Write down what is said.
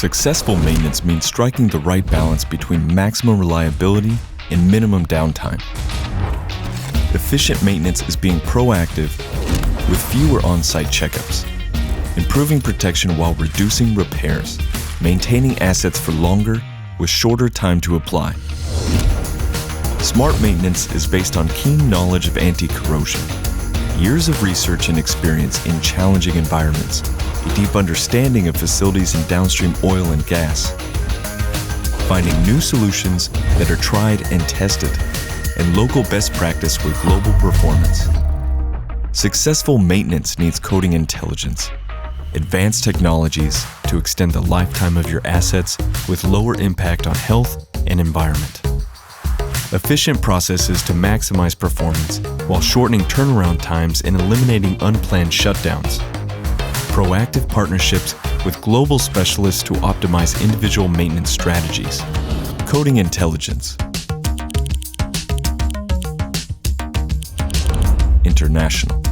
Successful maintenance means striking the right balance between maximum reliability and minimum downtime. Efficient maintenance is being proactive with fewer on-site checkups, improving protection while reducing repairs, maintaining assets for longer with shorter time to apply. Smart maintenance is based on keen knowledge of anti-corrosion, years of research and experience in challenging environments, a deep understanding of facilities in downstream oil and gas, finding new solutions that are tried and tested, and local best practice with global performance. Successful maintenance needs coding intelligence, advanced technologies to extend the lifetime of your assets with lower impact on health and environment. Efficient processes to maximize performance while shortening turnaround times and eliminating unplanned shutdowns. Proactive partnerships with global specialists to optimize individual maintenance strategies. Coding intelligence. International.